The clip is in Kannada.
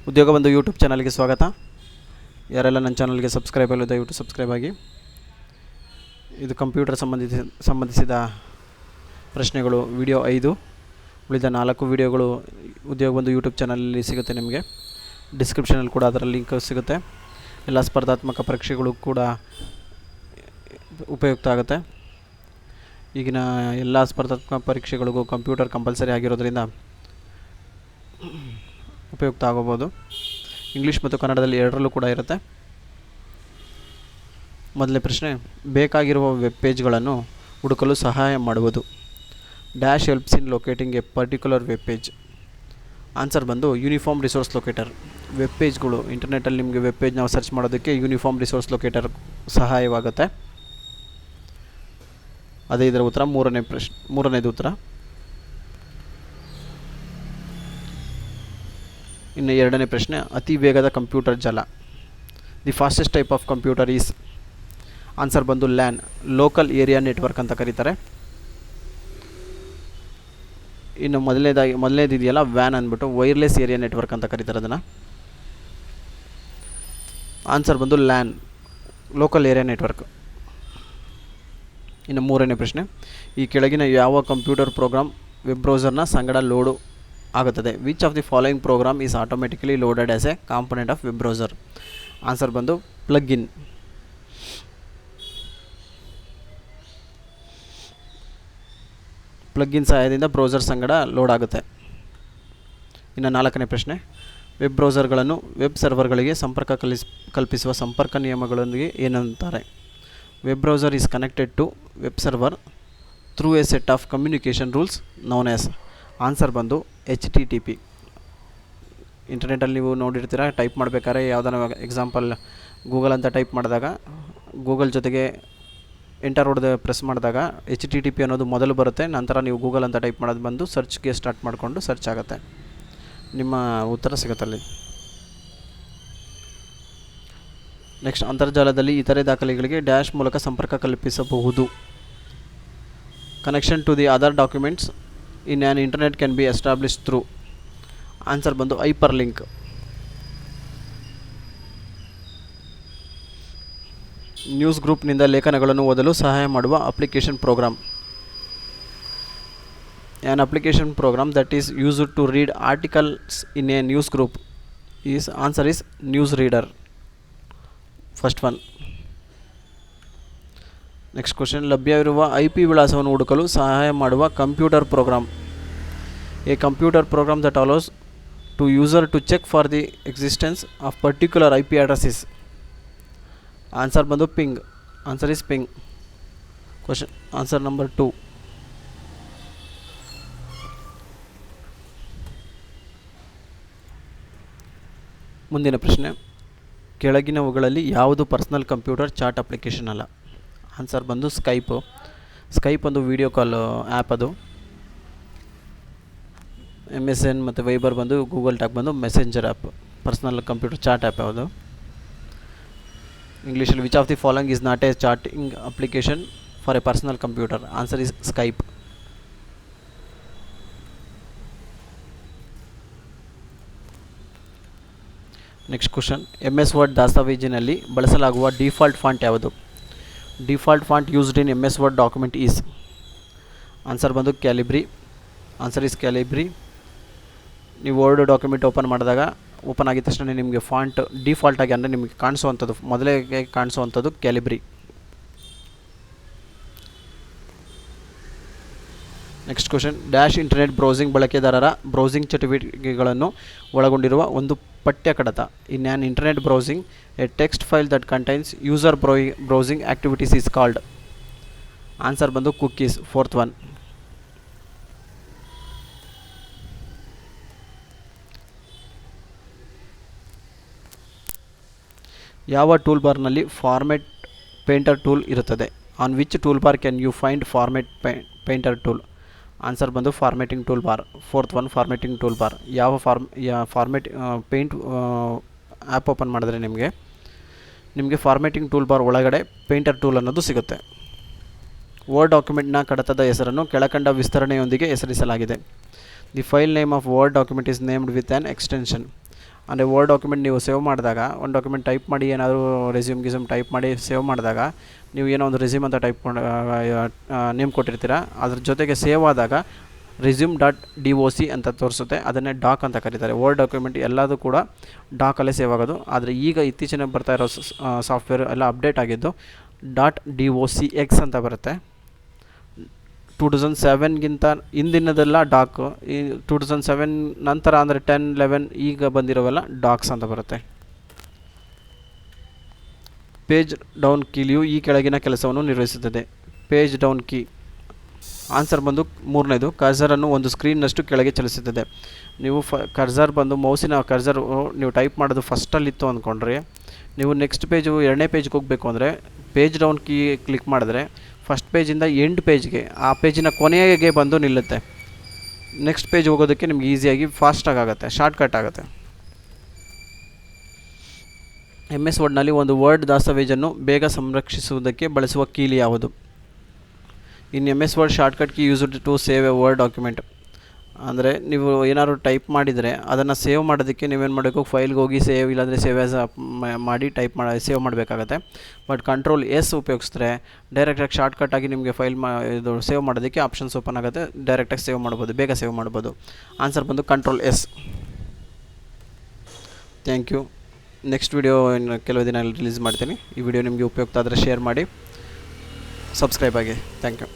ಉದ್ಯೋಗ ಬಂಧು ಯೂಟ್ಯೂಬ್ ಚಾನಲ್ಗೆ ಸ್ವಾಗತ. ಯಾರೆಲ್ಲ ನನ್ನ ಚಾನಲ್ಗೆ ಸಬ್ಸ್ಕ್ರೈಬ್ ಅಲ್ಲ ದಯವಿಟ್ಟು ಸಬ್ಸ್ಕ್ರೈಬ್ ಆಗಿ. ಇದು ಕಂಪ್ಯೂಟರ್ ಸಂಬಂಧಿಸಿದ ಪ್ರಶ್ನೆಗಳು. ವಿಡಿಯೋ 5, ಉಳಿದ 4 ವಿಡಿಯೋಗಳು ಉದ್ಯೋಗ ಬಂಧು ಯೂಟ್ಯೂಬ್ ಚಾನಲಲ್ಲಿ ಸಿಗುತ್ತೆ. ನಿಮಗೆ ಡಿಸ್ಕ್ರಿಪ್ಷನಲ್ಲಿ ಕೂಡ ಅದರ ಲಿಂಕ್ ಸಿಗುತ್ತೆ. ಎಲ್ಲ ಸ್ಪರ್ಧಾತ್ಮಕ ಪರೀಕ್ಷೆಗಳು ಕೂಡ ಉಪಯುಕ್ತ ಆಗುತ್ತೆ. ಈಗಿನ ಎಲ್ಲ ಸ್ಪರ್ಧಾತ್ಮಕ ಪರೀಕ್ಷೆಗಳಿಗೂ ಕಂಪ್ಯೂಟರ್ ಕಂಪಲ್ಸರಿ ಆಗಿರೋದ್ರಿಂದ ಉಪಯುಕ್ತ ಆಗೋಬೋದು. ಇಂಗ್ಲೀಷ್ ಮತ್ತು ಕನ್ನಡದಲ್ಲಿ ಎರಡರಲ್ಲೂ ಕೂಡ ಇರುತ್ತೆ. ಮೊದಲನೇ ಪ್ರಶ್ನೆ, ಬೇಕಾಗಿರುವ ವೆಬ್ ಪೇಜ್ಗಳನ್ನು ಹುಡುಕಲು ಸಹಾಯ ಮಾಡುವುದು. Dash helps in locating A particular web page. Answer ಬಂದು ಯೂನಿಫಾರ್ಮ್ ರಿಸೋರ್ಸ್ ಲೊಕೇಟರ್. ವೆಬ್ ಪೇಜ್ಗಳು ಇಂಟರ್ನೆಟ್ಟಲ್ಲಿ ನಿಮಗೆ ವೆಬ್ ಪೇಜ್ ನಾವು ಸರ್ಚ್ ಮಾಡೋದಕ್ಕೆ ಯೂನಿಫಾರ್ಮ್ ರಿಸೋರ್ಸ್ ಲೊಕೇಟರ್ ಸಹಾಯವಾಗುತ್ತೆ. ಅದೇ ಇದರ ಉತ್ತರ. ಮೂರನೇದು ಉತ್ತರ. ಇನ್ನು ಎರಡನೇ ಪ್ರಶ್ನೆ, ಅತಿ ವೇಗದ ಕಂಪ್ಯೂಟರ್ ಜಾಲ. The fastest type of computer is. Answer ಬಂದು ಲ್ಯಾನ್, ಲೋಕಲ್ ಏರಿಯಾ ನೆಟ್ವರ್ಕ್ ಅಂತ ಕರೀತಾರೆ. ಇನ್ನು ಮೊದಲನೇದು ಇದೆಯಲ್ಲ ವ್ಯಾನ್ ಅಂದ್ಬಿಟ್ಟು ವೈರ್ಲೆಸ್ ಏರಿಯಾ ನೆಟ್ವರ್ಕ್ ಅಂತ ಕರೀತಾರೆ ಅದನ್ನು. ಆನ್ಸರ್ ಬಂದು ಲ್ಯಾನ್, ಲೋಕಲ್ ಏರಿಯಾ ನೆಟ್ವರ್ಕ್. ಇನ್ನು ಮೂರನೇ ಪ್ರಶ್ನೆ, ಈ ಕೆಳಗಿನ ಯಾವ ಕಂಪ್ಯೂಟರ್ ಪ್ರೋಗ್ರಾಮ್ ವೆಬ್ ಬ್ರೌಸರ್ನ ಸಂಗಡ ಲೋಡು ಆಗುತ್ತದೆ. Which of the following program is automatically loaded as a component of web browser. Answer ಬಂದು ಪ್ಲಗ್-ಇನ್. ಪ್ಲಗ್-ಇನ್ ಸಹಾಯದಿಂದ ಬ್ರೌಸರ್ ಸಂಗಡ ಲೋಡ್ ಆಗುತ್ತೆ. ಇನ್ನು ನಾಲ್ಕನೇ ಪ್ರಶ್ನೆ, ವೆಬ್ ಬ್ರೌಸರ್ಗಳನ್ನು ವೆಬ್ ಸರ್ವರ್ಗಳಿಗೆ ಸಂಪರ್ಕ ಕಲ್ಪಿಸುವ ಸಂಪರ್ಕ ನಿಯಮಗಳೊಂದಿಗೆ ಏನಂತಾರೆ. Web browser is connected to web server through a set of communication rules known as. Answer ಬಂದು HTTP. ಇಂಟರ್ನೆಟಲ್ಲಿ ನೀವು ನೋಡಿರ್ತೀರ, ಟೈಪ್ ಮಾಡಬೇಕಾದ್ರೆ ಯಾವುದಾರ ಎಕ್ಸಾಂಪಲ್ ಗೂಗಲ್ ಅಂತ ಟೈಪ್ ಮಾಡಿದಾಗ ಗೂಗಲ್ ಜೊತೆಗೆ ಎಂಟರ್ ಹೊಡೆದು ಪ್ರೆಸ್ ಮಾಡಿದಾಗ HTTP ಅನ್ನೋದು ಮೊದಲು ಬರುತ್ತೆ. ನಂತರ ನೀವು ಗೂಗಲ್ ಅಂತ ಟೈಪ್ ಮಾಡೋದು ಬಂದು ಸರ್ಚ್ಗೆ ಸ್ಟಾರ್ಟ್ ಮಾಡಿಕೊಂಡು ಸರ್ಚ್ ಆಗುತ್ತೆ, ನಿಮ್ಮ ಉತ್ತರ ಸಿಗುತ್ತಲ್ಲಿ. ನೆಕ್ಸ್ಟ್, ಅಂತರ್ಜಾಲದಲ್ಲಿ ಇತರೆ ದಾಖಲೆಗಳಿಗೆ ಡ್ಯಾಶ್ ಮೂಲಕ ಸಂಪರ್ಕ ಕಲ್ಪಿಸಬಹುದು. Connection to the other documents in an internet can be establish through. Answer ಬಂದು ಹೈಪರ್ ಲಿಂಕ್. ನ್ಯೂಸ್ ಗ್ರೂಪ್ನಿಂದ ಲೇಖನಗಳನ್ನು ಓದಲು ಸಹಾಯ ಮಾಡುವ application program. An application program that is used to read articles in a news group is. Answer is news reader. First one. Next question, ಲಭ್ಯವಿರುವ IP ವಿಳಾಸವನ್ನು ಹುಡುಕಲು ಸಹಾಯ ಮಾಡುವ computer program. A computer program that allows to user to check for the existence of particular IP addresses. Answer ಬಂದು ping. Answer is ping. Question answer number 2. ಮುಂದಿನ ಪ್ರಶ್ನೆ, ಕೆಳಗಿನವುಗಳಲ್ಲಿ ಯಾವುದು ಪರ್ಸನಲ್ ಕಂಪ್ಯೂಟರ್ ಚಾಟ್ ಅಪ್ಲಿಕೇಶನ್ ಅಲ್ಲ. ಆನ್ಸರ್ ಬಂದು ಸ್ಕೈಪು. ಸ್ಕೈಪ್ ಒಂದು ವೀಡಿಯೋ ಕಾಲ್ ಆ್ಯಪ್. ಅದು MSN ಮತ್ತು ವೈಬರ್ ಬಂದು ಗೂಗಲ್ ಟಾಕ್ ಬಂದು messenger app. Personal computer chat app ಯಾವುದು. ಇಂಗ್ಲೀಷಲ್ಲಿ which of the following is not a chatting application for a personal computer. Answer is Skype. Next question, MS Word ದಾಸ್ತಾವೇಜಿನಲ್ಲಿ ಬಳಸಲಾಗುವ ಡಿಫಾಲ್ಟ್ ಫಾಂಟ್ ಯಾವುದು. Default font used in MS word document is. Answer ಬಂದು ಕ್ಯಾಲಿಬ್ರಿ. Answer is ಕ್ಯಾಲಿಬ್ರಿ. ನೀವು ವರ್ಡ್ ಡಾಕ್ಯುಮೆಂಟ್ ಓಪನ್ ಆಗಿದ ತಕ್ಷಣ ನಿಮಗೆ ಫಾಂಟ್ ಡಿಫಾಲ್ಟಾಗಿ ಅಂದರೆ ನಿಮಗೆ ಕಾಣಿಸುವಂಥದ್ದು, ಮೊದಲಿಗೆ ಕಾಣಿಸುವಂಥದ್ದು Calibri. Next question, dash internet browsing ಬಳಕೆದಾರರ ಬ್ರೌಸಿಂಗ್ ಚಟುವಟಿಕೆಗಳನ್ನು ಒಳಗೊಂಡಿರುವ ಒಂದು ಪಠ್ಯ ಕಡತ. In an internet browsing a text file that contains user browsing activities is called. Answer ಬಂದು ಕುಕ್ಕೀಸ್. Fourth one. ಯಾವ ಟೂಲ್ ಬಾರ್ನಲ್ಲಿ ಫಾರ್ಮೆಟ್ ಪೇಂಟರ್ ಟೂಲ್ ಇರುತ್ತದೆ. On which toolbar can you find format painter tool. Answer ಬಂದು formatting toolbar. Fourth one, formatting toolbar. ಯಾವ ಫಾರ್ಮೆಟ್ ಪೇಂಟ್ ಆ್ಯಪ್ ಓಪನ್ ಮಾಡಿದ್ರೆ ನಿಮಗೆ ಫಾರ್ಮೆಟಿಂಗ್ ಟೂಲ್ ಬಾರ್ ಒಳಗಡೆ ಪೇಂಟರ್ ಟೂಲ್ ಅನ್ನೋದು ಸಿಗುತ್ತೆ. ವರ್ಡ್ ಡಾಕ್ಯುಮೆಂಟ್ನ ಕಡತದ ಹೆಸರನ್ನು ಕೆಳಕಂಡ ವಿಸ್ತರಣೆಯೊಂದಿಗೆ ಹೆಸರಿಸಲಾಗಿದೆ. The file name of word document is named with an extension. ಅಂದರೆ ವರ್ಡ್ ಡಾಕ್ಯುಮೆಂಟ್ ನೀವು ಸೇವ್ ಮಾಡಿದಾಗ, ಒಂದು ಡಾಕ್ಯುಮೆಂಟ್ ಟೈಪ್ ಮಾಡಿ ಏನಾದರೂ ರೆಸ್ಯೂಮ್ ಟೈಪ್ ಮಾಡಿ ಸೇವ್ ಮಾಡಿದಾಗ, ನೀವು ಏನೋ ಒಂದು ರೆಸ್ಯೂಮ್ ಅಂತ ಟೈಪ್ ನೇಮ್ ಕೊಟ್ಟಿರ್ತೀರ, ಅದ್ರ ಜೊತೆಗೆ ಸೇವ್ ಆದಾಗ resume.doc ಅಂತ ತೋರಿಸುತ್ತೆ. ಅದನ್ನೇ ಡಾಕ್ ಅಂತ ಕರೀತಾರೆ. ವರ್ಡ್ ಡಾಕ್ಯುಮೆಂಟ್ ಎಲ್ಲದೂ ಕೂಡ ಡಾಕಲ್ಲೇ ಸೇವ್ ಆಗೋದು. ಆದರೆ ಈಗ ಇತ್ತೀಚಿನ ಬರ್ತಾ ಇರೋ ಸಾಫ್ಟ್ವೇರ್ ಎಲ್ಲ ಅಪ್ಡೇಟ್ ಆಗಿದ್ದು .docx ಅಂತ ಬರುತ್ತೆ. 2007ಗಿಂತ ಹಿಂದಿನದೆಲ್ಲ ಡಾಕ್, ಈ 2007 ನಂತರ ಅಂದರೆ 10, 11 ಈಗ ಬಂದಿರೋವೆಲ್ಲ ಡಾಕ್ಸ್ ಅಂತ ಬರುತ್ತೆ. ಪೇಜ್ ಡೌನ್ ಕೀಲಿಯು ಈ ಕೆಳಗಿನ ಕೆಲಸವನ್ನು ನಿರ್ವಹಿಸುತ್ತದೆ. ಪೇಜ್ ಡೌನ್ ಕೀ ಆನ್ಸರ್ ಬಂದು 3ನೇದು, ಕರ್ಸರನ್ನು ಒಂದು ಸ್ಕ್ರೀನ್ನಷ್ಟು ಕೆಳಗೆ ಚಲಿಸುತ್ತದೆ. ನೀವು ಕರ್ಸರ್ ಬಂದು ಮೌಸಿನ ಕರ್ಸರ್ ನೀವು ಟೈಪ್ ಮಾಡೋದು ಫಸ್ಟಲ್ಲಿತ್ತು ಅಂದ್ಕೊಂಡ್ರೆ, ನೀವು ನೆಕ್ಸ್ಟ್ ಪೇಜು 2ನೇ ಪೇಜ್ಗೆ ಹೋಗಬೇಕು ಅಂದರೆ ಪೇಜ್ ಡೌನ್ ಕೀ ಕ್ಲಿಕ್ ಮಾಡಿದ್ರೆ ಫಸ್ಟ್ ಪೇಜಿಂದ ಎಂಡ್ ಪೇಜ್ಗೆ, ಆ ಪೇಜಿನ ಕೊನೆಗೆ ಬಂದು ನಿಲ್ಲುತ್ತೆ. ನೆಕ್ಸ್ಟ್ ಪೇಜ್ ಹೋಗೋದಕ್ಕೆ ನಿಮ್ಗೆ ಈಸಿಯಾಗಿ ಫಾಸ್ಟಾಗಿ ಆಗುತ್ತೆ, ಶಾರ್ಟ್ಕಟ್ ಆಗುತ್ತೆ. MS ವರ್ಡ್ನಲ್ಲಿ ಒಂದು ವರ್ಡ್ ದಸ್ತಾವೇಜನ್ನು ಬೇಗ ಸಂರಕ್ಷಿಸುವುದಕ್ಕೆ ಬಳಸುವ ಕೀಲಿ ಯಾವುದು? In MS word shortcut key used to save a word document. ಅಂದರೆ ನೀವು ಏನಾದ್ರು ಟೈಪ್ ಮಾಡಿದರೆ ಅದನ್ನು ಸೇವ್ ಮಾಡೋದಕ್ಕೆ ನೀವೇನು ಮಾಡಬೇಕು, ಫೈಲ್ಗೆ ಹೋಗಿ ಸೇವ್, ಇಲ್ಲಾಂದರೆ ಸೇವ್ ಆ್ಯಸ್ ಮಾಡಿ ಸೇವ್ ಮಾಡಬೇಕಾಗತ್ತೆ. ಬಟ್ Ctrl+S ಉಪಯೋಗಿಸಿದ್ರೆ ಡೈರೆಕ್ಟಾಗಿ ಶಾರ್ಟ್ಕಟ್ಟಾಗಿ ನಿಮಗೆ ಇದು ಸೇವ್ ಮಾಡೋದಕ್ಕೆ ಆಪ್ಷನ್ಸ್ ಓಪನ್ ಆಗುತ್ತೆ, ಡೈರೆಕ್ಟಾಗಿ ಸೇವ್ ಮಾಡ್ಬೋದು, ಬೇಗ ಸೇವ್ ಮಾಡ್ಬೋದು. ಆನ್ಸರ್ ಬಂದು Ctrl+S. Thank you. Next video ಕೆಲವು ದಿನ ರಿಲೀಸ್ ಮಾಡ್ತೀನಿ. ಈ ವಿಡಿಯೋ ನಿಮಗೆ ಉಪಯುಕ್ತ ಆದರೆ ಶೇರ್ ಮಾಡಿ, ಸಬ್ಸ್ಕ್ರೈಬ್ ಆಗಿ. Thank you.